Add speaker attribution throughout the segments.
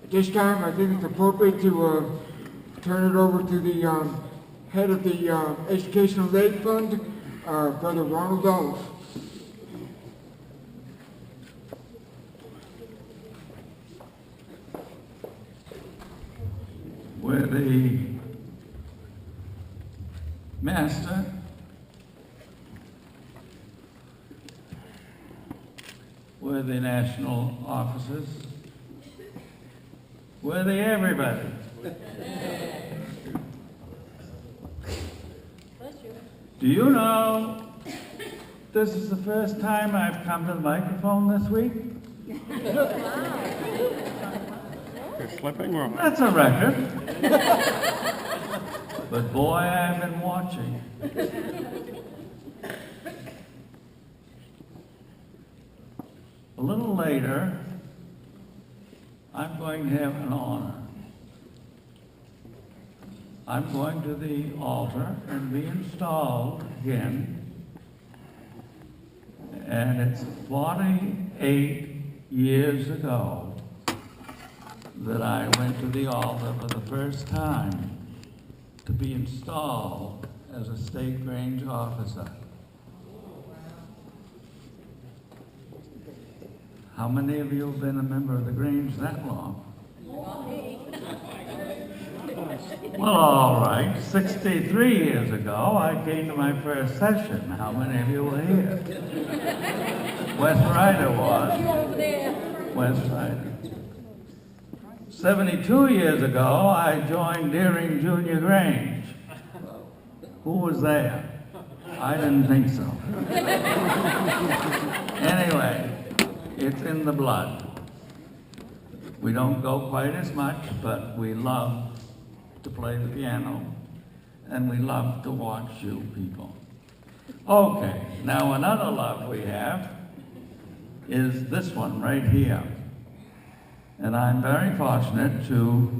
Speaker 1: At this time, I think it's appropriate to turn it over to the head of the Educational Aid Fund, Brother Ronald Dulles.
Speaker 2: Where the master were the national officers, were they everybody? Do you know this is the first time I've come to the microphone this week?
Speaker 3: You're flipping wrong.
Speaker 2: That's a record. But boy, I've been watching. A little later, I'm going to have an honor. I'm going to the altar and be installed again. And it's 48 years ago that I went to the altar for the first time to be installed as a state range officer. How many of you have been a member of the Grange that long? Well, all right. 63 years ago, I came to my first session. How many of you were here? West Ryder was. West Ryder. 72 years ago, I joined Deering Junior Grange. Who was there? I didn't think so. Anyway, it's in the blood. We don't go quite as much, but we love to play the piano, and we love to watch you people. Okay, now another love we have is this one right here. And I'm very fortunate to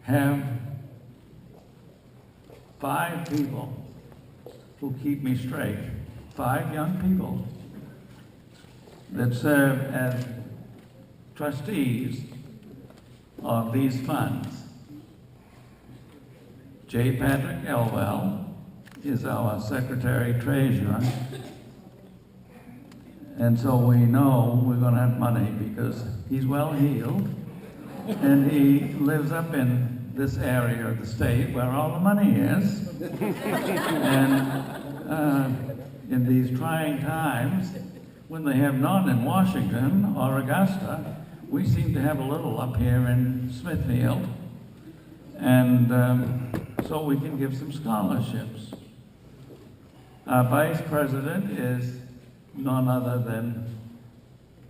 Speaker 2: have 5 people who keep me straight, 5 young people that serve as trustees of these funds. J. Patrick Elwell is our secretary-treasurer, and so we know we're going to have money because he's well-heeled, and he lives up in this area of the state where all the money is. And in these trying times, when they have none in Washington or Augusta, we seem to have a little up here in Smithfield, and so we can give some scholarships. Our vice president is none other than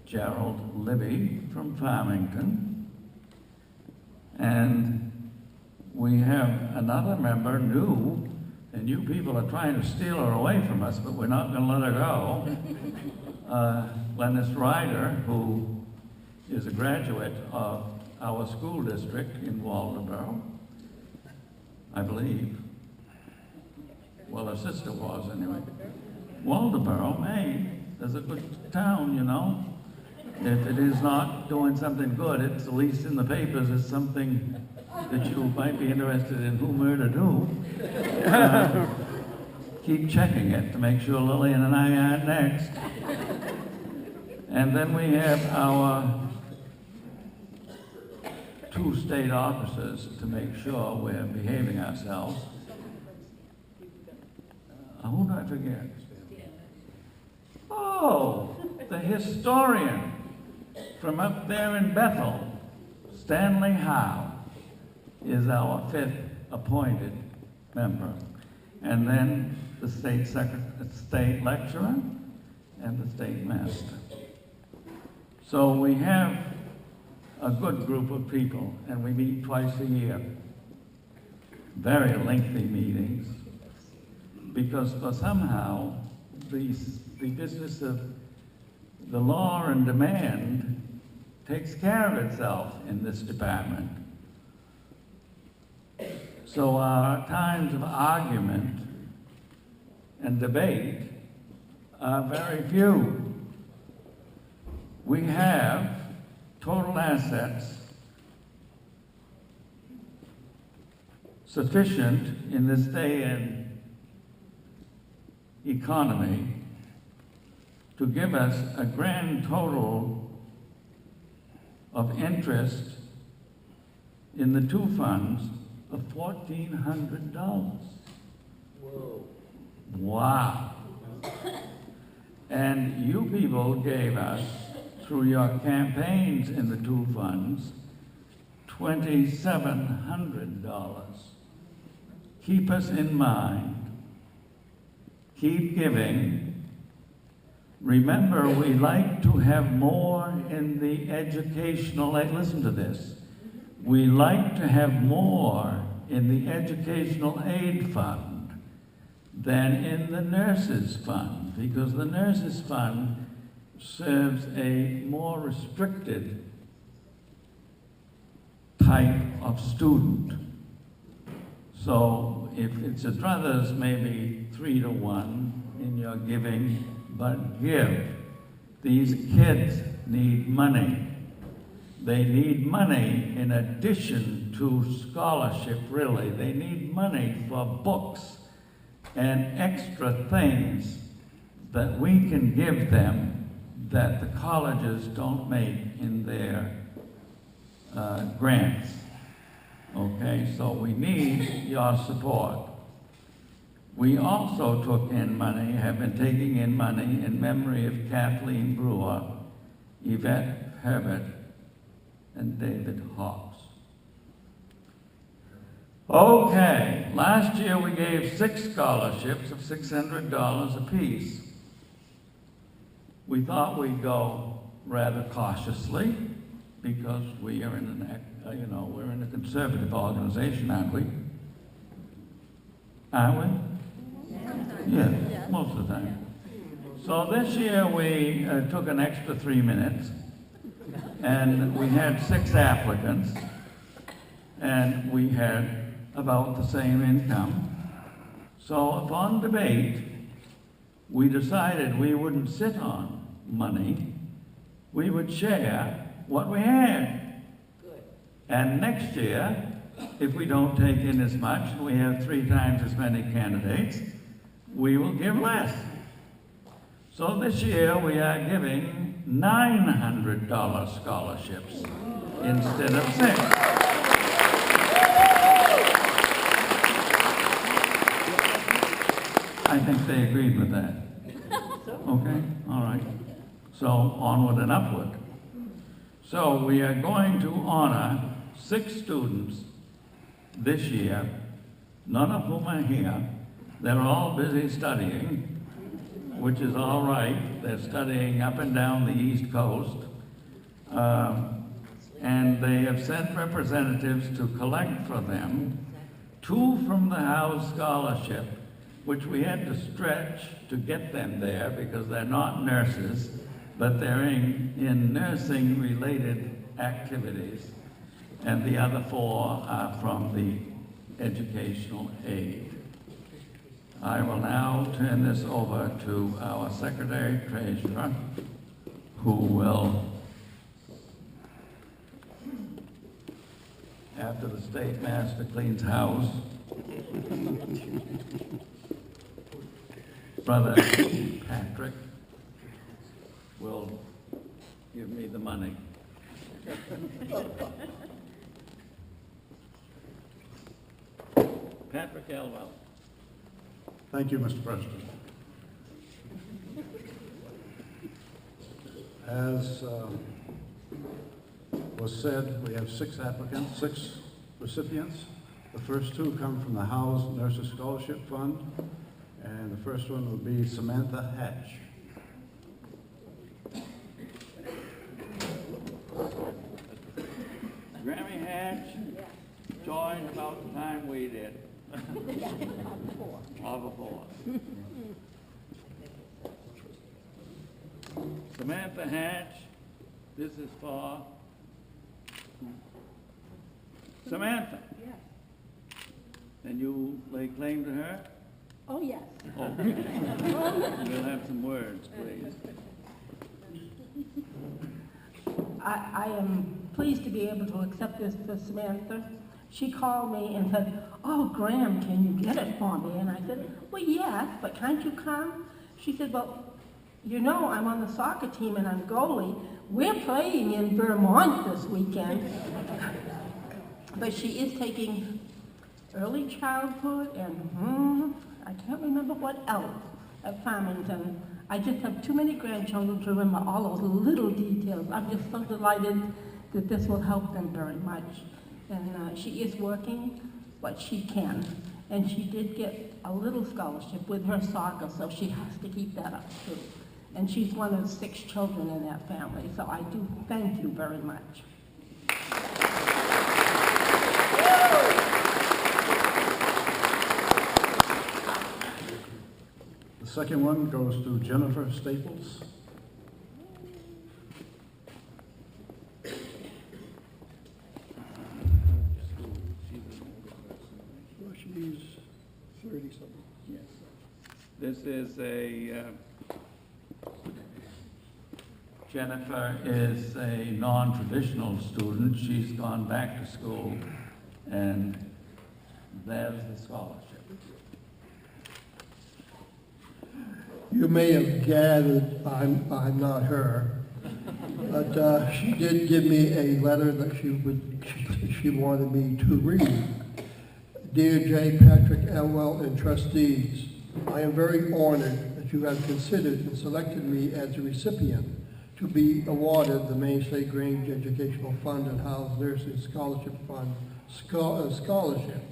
Speaker 2: Gerald Libby from Farmington, and we have another member, new, and you people are trying to steal her away from us, but we're not going to let her go. Lennis Ryder, who is a graduate of our school district in Waldoboro, I believe. Well, her sister was, anyway. Waldoboro, Maine, is a good town, you know. If it is not doing something good, it's at least in the papers, it's something that you might be interested in who murdered who. Keep checking it to make sure Lillian and I aren't next. And then we have our 2 state officers to make sure we're behaving ourselves. Who did I forget? Oh, the historian from up there in Bethel, Stanley Howe, is our 5th appointed member. And then the state lecturer and the state master. So we have a good group of people, and we meet twice a year. Very lengthy meetings, because for somehow the business of the law and demand takes care of itself in this department. So our times of argument and debate are very few. We have total assets sufficient in this day and economy to give us a grand total of interest in the two funds of $1,400. Whoa. Wow. And you people gave us, through your campaigns in the two funds, $2,700. Keep us in mind. Keep giving. Remember, we like to have more in the educational, listen to this. We like to have more in the educational aid fund than in the nurses fund, because the nurses fund serves a more restricted type of student. So if it's a druthers, maybe 3 to 1 in your giving, but give. These kids need money. They need money in addition to scholarship, really. They need money for books and extra things that we can give them that the colleges don't make in their grants. Okay, so we need your support. We also took in money, have been taking in money in memory of Kathleen Brewer, Yvette Herbert, and David Hawks. Okay, last year we gave 6 scholarships of $600 apiece. We thought we'd go rather cautiously because we are in we're in a conservative organization, aren't we? Aren't we? Yeah, most of the time. So this year we took an extra 3 minutes, and we had 6 applicants, and we had about the same income. So upon debate, we decided we wouldn't sit on money, we would share what we had. Good. And next year, if we don't take in as much, and we have 3 times as many candidates, we will give less. So this year we are giving $900 scholarships instead of 6. I think they agreed with that. Okay, all right. So onward and upward. So we are going to honor 6 students this year, none of whom are here. They're all busy studying, which is all right. They're studying up and down the East Coast. And they have sent representatives to collect for them 2 from the House Scholarship, which we had to stretch to get them there because they're not nurses, but they're in nursing-related activities. And the other 4 are from the educational aid. I will now turn this over to our Secretary Treasurer, who will, after the State Master cleans house, Brother Patrick will give me the money. Patrick Elwell.
Speaker 4: Thank you, Mr. President. As was said, we have 6 applicants, 6 recipients. The first 2 come from the House Nurses Scholarship Fund, and the first one will be Samantha Hatch.
Speaker 2: Grammy Hatch joined about the time we did. Or before. Samantha Hatch, this is for Samantha.
Speaker 5: Yes.
Speaker 2: And you lay claim to her?
Speaker 5: Oh, yes.
Speaker 2: Oh. We'll have some words, please.
Speaker 5: I am pleased to be able to accept this for Samantha. She called me and said, "Oh, Graham, can you get it for me?" And I said, "Well, yes, but can't you come?" She said, "Well, you know, I'm on the soccer team and I'm goalie. We're playing in Vermont this weekend." But she is taking early childhood and I can't remember what else at Farmington. I just have too many grandchildren to remember all those little details. I'm just so delighted that this will help them very much. And she is working what she can. And she did get a little scholarship with her soccer, so she has to keep that up too. And she's one of 6 children in that family, so I do thank you very much.
Speaker 4: The second one goes to Jennifer Staples.
Speaker 6: She's 30-something.
Speaker 2: Yes. This is Jennifer is a non-traditional student. She's gone back to school, and there's the scholarship.
Speaker 6: You may have gathered I'm not her, but she did give me a letter that she wanted me to read. Dear J. Patrick Elwell and trustees, I am very honored that you have considered and selected me as a recipient to be awarded the Mainstay Grange Educational Fund and House Nursing Scholarship Fund scholarship.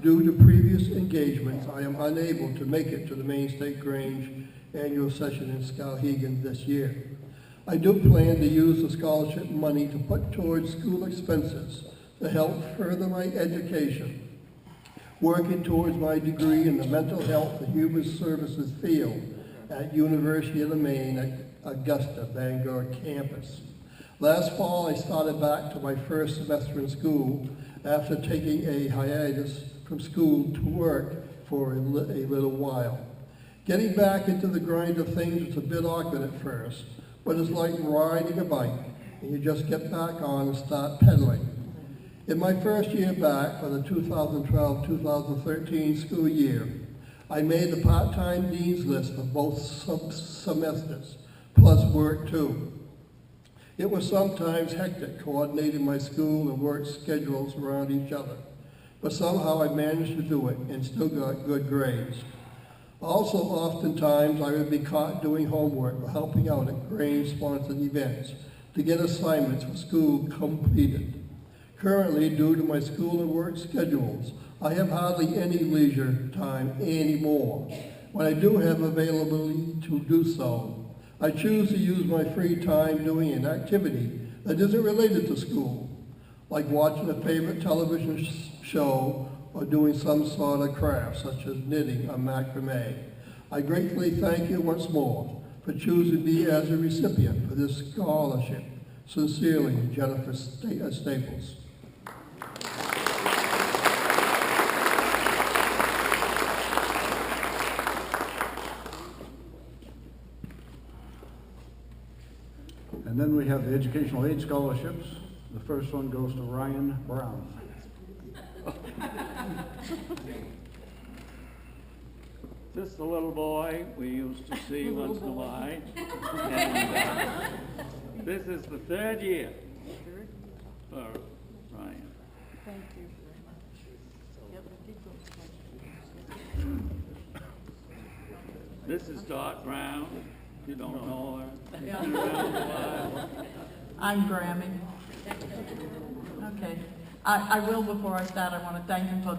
Speaker 6: Due to previous engagements, I am unable to make it to the Mainstay Grange annual session in Skowhegan this year. I do plan to use the scholarship money to put towards school expenses to help further my education, working towards my degree in the mental health and human services field at University of Maine at Augusta, Bangor campus. Last fall, I started back to my first semester in school after taking a hiatus from school to work for a little while. Getting back into the grind of things was a bit awkward at first, but it's like riding a bike, and you just get back on and start pedaling. In my first year back for the 2012-2013 school year, I made the part-time dean's list for both semesters, plus work too. It was sometimes hectic coordinating my school and work schedules around each other, but somehow I managed to do it and still got good grades. Also, oftentimes I would be caught doing homework or helping out at Grange-sponsored events to get assignments for school completed. Currently, due to my school and work schedules, I have hardly any leisure time anymore. When I do have availability to do so, I choose to use my free time doing an activity that isn't related to school, like watching a favorite television show or doing some sort of craft, such as knitting or macrame. I gratefully thank you once more for choosing me as a recipient for this scholarship. Sincerely, Jennifer Staples.
Speaker 4: And then we have the educational aid scholarships. The first one goes to Ryan Brown.
Speaker 2: This is the little boy we used to see once in a while. And, this is the 3rd year for Ryan.
Speaker 7: Thank you very much. Yep, keep going.
Speaker 2: This is Dot Brown. If you don't know her, she's been around a while.
Speaker 7: I'm Grammy. Okay. I will, before I start, I want to thank him for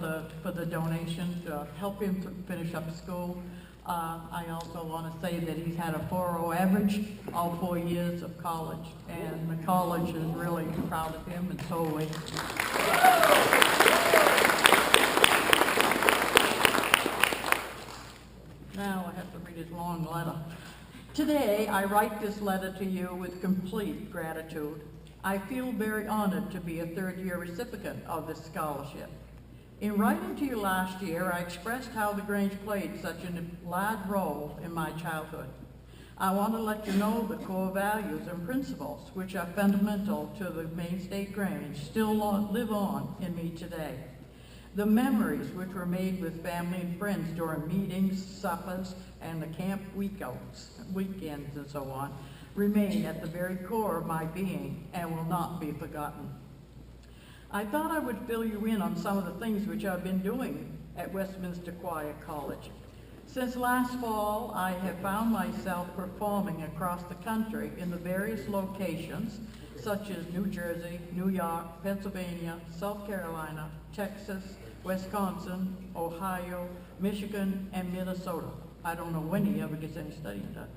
Speaker 7: the donation to help him to finish up school. I also want to say that he's had a 4.0 average all 4 years of college, and the college is really proud of him, and so are we. Now I have to read his long letter. Today, I write this letter to you with complete gratitude. I feel very honored to be a 3rd-year recipient of this scholarship. In writing to you last year, I expressed how the Grange played such a large role in my childhood. I want to let you know the core values and principles which are fundamental to the Maine State Grange still live on in me today. The memories which were made with family and friends during meetings, suppers, and the camp weekends and so on remain at the very core of my being and will not be forgotten. I thought I would fill you in on some of the things which I've been doing at Westminster Choir College. Since last fall, I have found myself performing across the country in the various locations, such as New Jersey, New York, Pennsylvania, South Carolina, Texas, Wisconsin, Ohio, Michigan, and Minnesota. I don't know when he ever gets any studying done.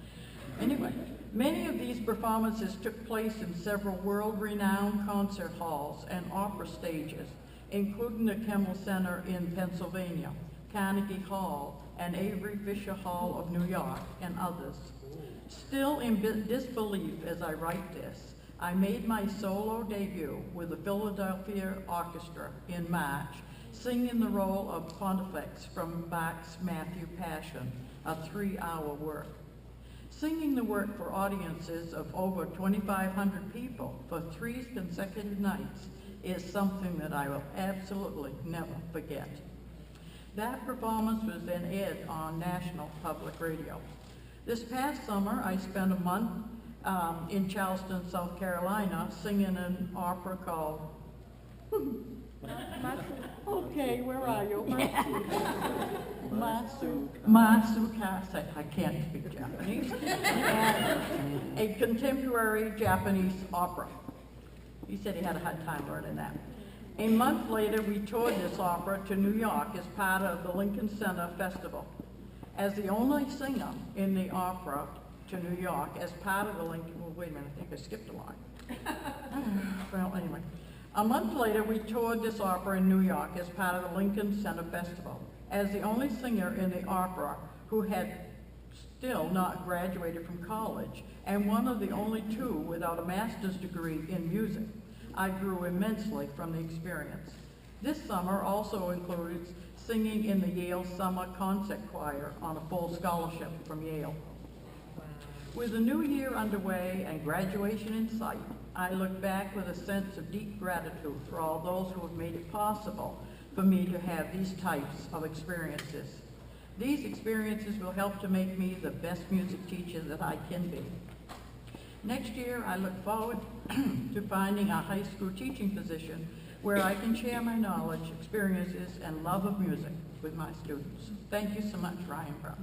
Speaker 7: Anyway, many of these performances took place in several world-renowned concert halls and opera stages, including the Kimmel Center in Pennsylvania, Carnegie Hall, and Avery Fisher Hall of New York, and others. Still in disbelief as I write this, I made my solo debut with the Philadelphia Orchestra in March, singing the role of Pontifex from Bach's Matthew Passion, a 3-hour work. Singing the work for audiences of over 2,500 people for 3 consecutive nights is something that I will absolutely never forget. That performance was then aired on National Public Radio. This past summer, I spent a month in Charleston, South Carolina, singing an opera called, okay, where are you? Matsukasa, I can't speak Japanese, and a contemporary Japanese opera. He said he had a hard time learning that. A month later, we toured this opera to New York as part of the Lincoln Center Festival. As the only singer in the opera to New York as part of the Lincoln, well, wait a minute, I think I skipped a line. Well, anyway. A month later, we toured this opera in New York as part of the Lincoln Center Festival. As the only singer in the opera who had still not graduated from college, and one of the only 2 without a master's degree in music, I grew immensely from the experience. This summer also includes singing in the Yale Summer Concert Choir on a full scholarship from Yale. With the new year underway and graduation in sight, I look back with a sense of deep gratitude for all those who have made it possible for me to have these types of experiences. These experiences will help to make me the best music teacher that I can be. Next year, I look forward to finding a high school teaching position where I can share my knowledge, experiences, and love of music with my students. Thank you so much, Ryan Brown.